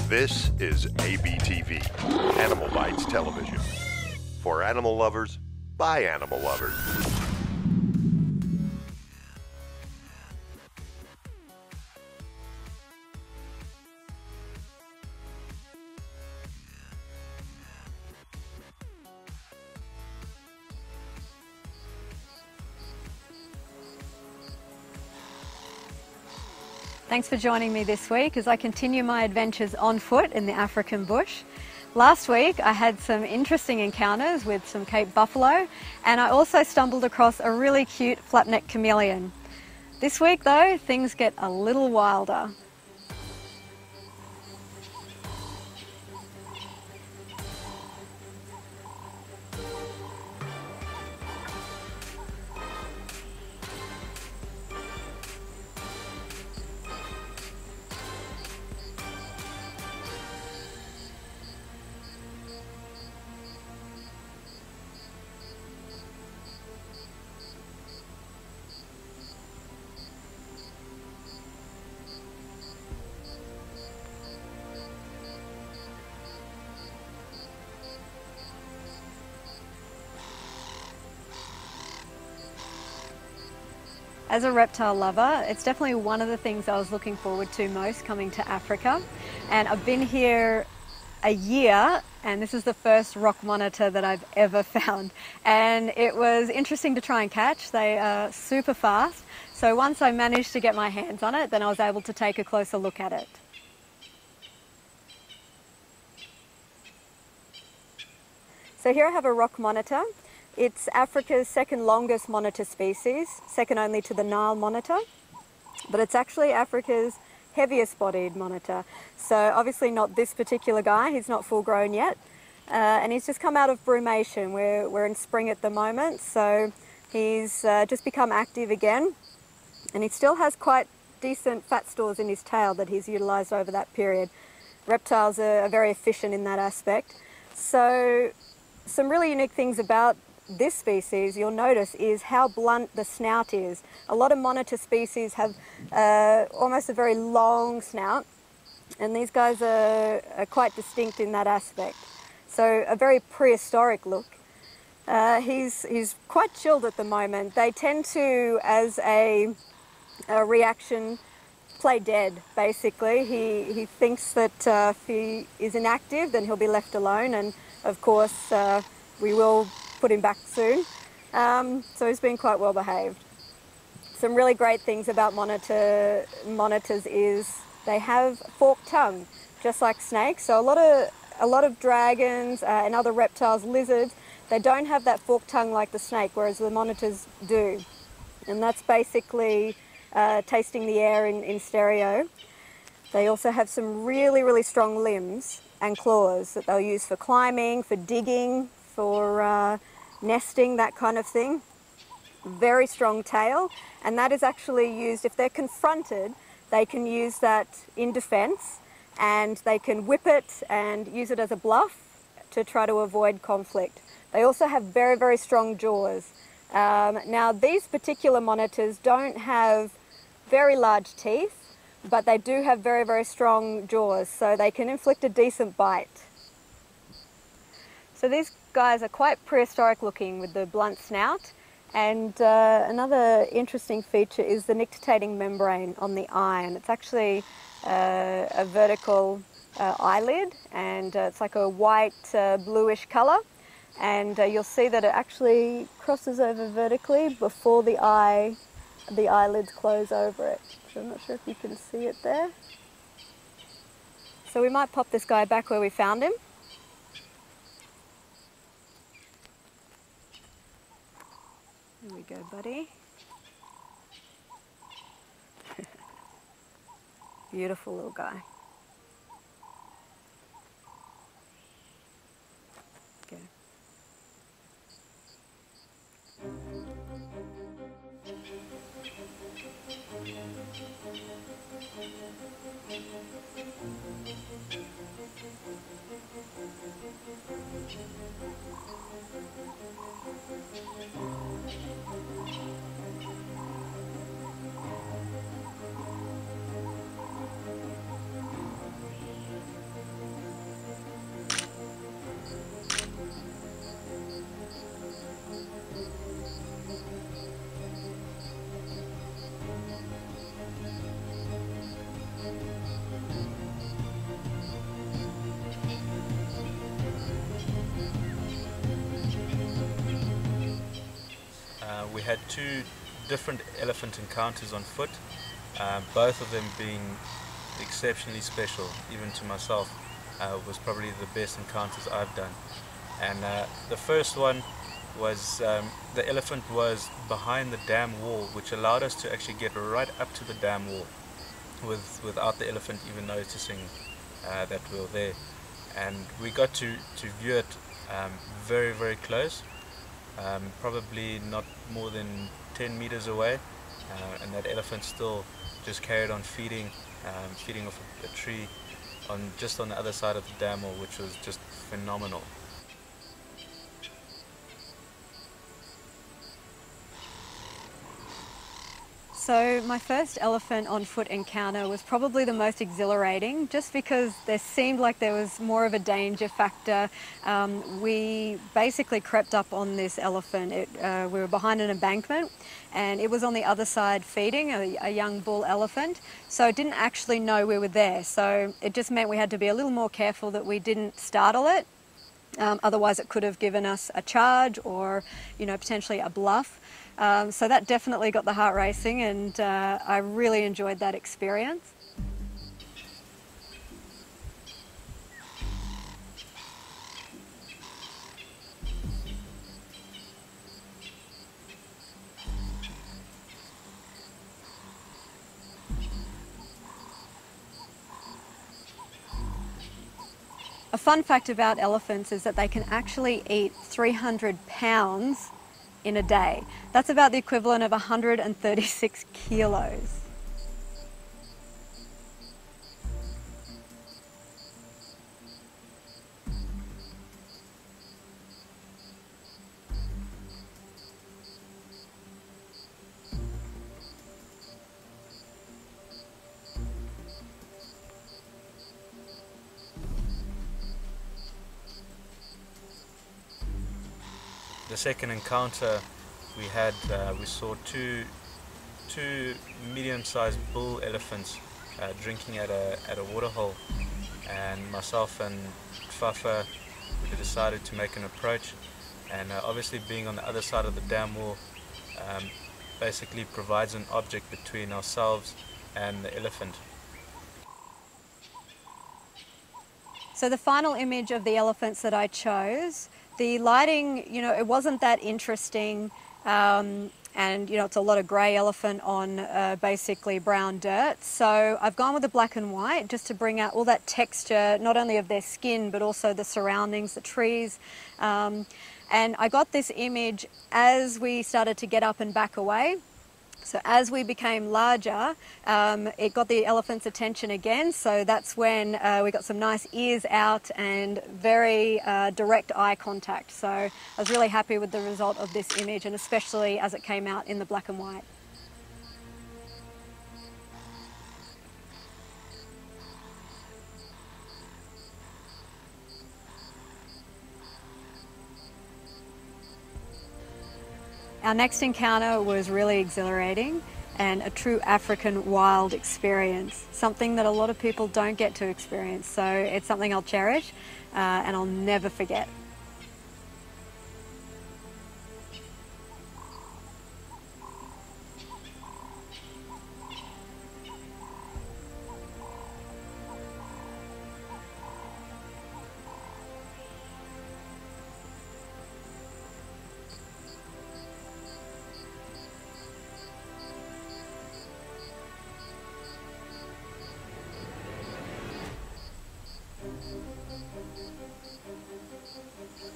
This is ABTV, Animal Bites Television. For animal lovers, by animal lovers. Thanks for joining me this week as I continue my adventures on foot in the African bush. Last week I had some interesting encounters with some Cape buffalo, and I also stumbled across a really cute flap-necked chameleon. This week though, things get a little wilder. As a reptile lover, it's definitely one of the things I was looking forward to most coming to Africa. And I've been here a year, and this is the first rock monitor that I've ever found. And it was interesting to try and catch. They are super fast. So once I managed to get my hands on it, then I was able to take a closer look at it. So here I have a rock monitor. It's Africa's second longest monitor species, second only to the Nile monitor, but it's actually Africa's heaviest bodied monitor. So obviously not this particular guy, he's not full grown yet, and he's just come out of brumation. We're in spring at the moment, so he's just become active again, and he still has quite decent fat stores in his tail that he's utilised over that period. Reptiles are very efficient in that aspect. So some really unique things about this species you'll notice is how blunt the snout is. A lot of monitor species have almost a very long snout, and these guys are quite distinct in that aspect. So a very prehistoric look. He's quite chilled at the moment. They tend to, as a reaction, play dead basically. He thinks that if he is inactive then he'll be left alone, and of course we will put him back soon. So he's been quite well behaved. Some really great things about monitors is they have forked tongue, just like snakes. So a lot of dragons and other reptiles, lizards, they don't have that forked tongue like the snake, whereas the monitors do. And that's basically tasting the air in stereo. They also have some really, really strong limbs and claws that they'll use for climbing, for digging, for nesting, that kind of thing. Very strong tail, and that is actually used, if they're confronted, they can use that in defense, and they can whip it and use it as a bluff to try to avoid conflict. They also have very, very strong jaws. Now these particular monitors don't have very large teeth, but they do have very, very strong jaws, so they can inflict a decent bite. So these guys are quite prehistoric looking with the blunt snout, and another interesting feature is the nictitating membrane on the eye, and it's actually a vertical eyelid, and it's like a white bluish colour, and you'll see that it actually crosses over vertically before the eyelids close over it. So I'm not sure if you can see it there. So we might pop this guy back where we found him. There we go, buddy. Beautiful little guy. Okay. had two different elephant encounters on foot, both of them being exceptionally special. Even to myself, was probably the best encounters I've done. And the first one was the elephant was behind the dam wall, which allowed us to actually get right up to the dam wall without the elephant even noticing that we were there. And we got to view it very, very close, probably not more than 10 meters away, and that elephant still just carried on feeding off a tree just on the other side of the dam wall, which was just phenomenal. So my first elephant on foot encounter was probably the most exhilarating, just because there seemed like there was more of a danger factor. We basically crept up on this elephant. We were behind an embankment and it was on the other side feeding a young bull elephant, so it didn't actually know we were there. So it just meant we had to be a little more careful that we didn't startle it. Otherwise it could have given us a charge or, potentially a bluff. So that definitely got the heart racing, and I really enjoyed that experience. A fun fact about elephants is that they can actually eat 300 pounds in a day. That's about the equivalent of 136 kilos. The second encounter we had, we saw two medium-sized bull elephants drinking at a waterhole, and myself and Fafa, we decided to make an approach, and obviously being on the other side of the dam wall basically provides an object between ourselves and the elephant. So the final image of the elephants that I chose, the lighting, it wasn't that interesting, and it's a lot of grey elephant on basically brown dirt. So I've gone with the black and white just to bring out all that texture, not only of their skin but also the surroundings, the trees. And I got this image as we started to get up and back away. So as we became larger, it got the elephant's attention again. So that's when we got some nice ears out and very direct eye contact. So I was really happy with the result of this image, and especially as it came out in the black and white. Our next encounter was really exhilarating and a true African wild experience, something that a lot of people don't get to experience. So it's something I'll cherish and I'll never forget.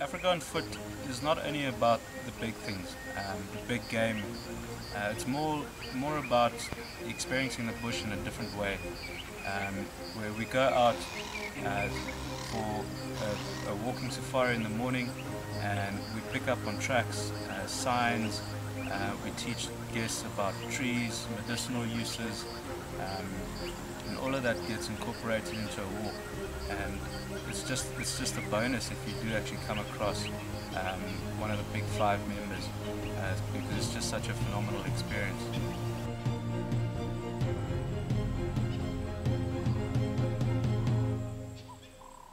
Africa on foot is not only about the big things, the big game. It's more about experiencing the bush in a different way, where we go out for a walking safari in the morning, and we pick up on tracks, signs. We teach guests about trees, medicinal uses, and all of that gets incorporated into a walk. And it's just a bonus if you do actually come across one of the big five members, because it's just such a phenomenal experience.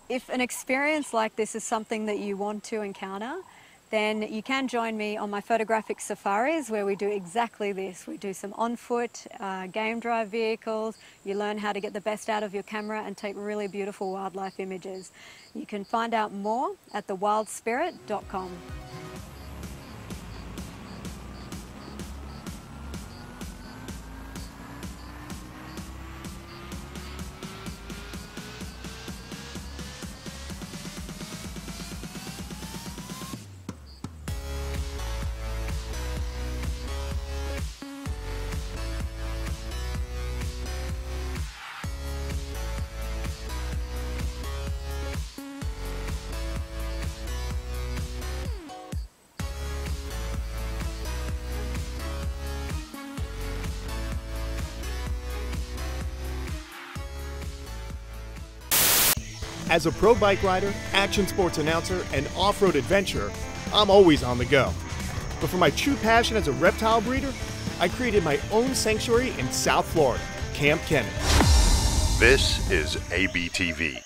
If an experience like this is something that you want to encounter, then you can join me on my photographic safaris where we do exactly this. We do some on-foot, game drive vehicles. You learn how to get the best out of your camera and take really beautiful wildlife images. You can find out more at thewildspirit.com. As a pro bike rider, action sports announcer, and off-road adventurer, I'm always on the go. But for my true passion as a reptile breeder, I created my own sanctuary in South Florida, Camp Kennett. This is ABTV.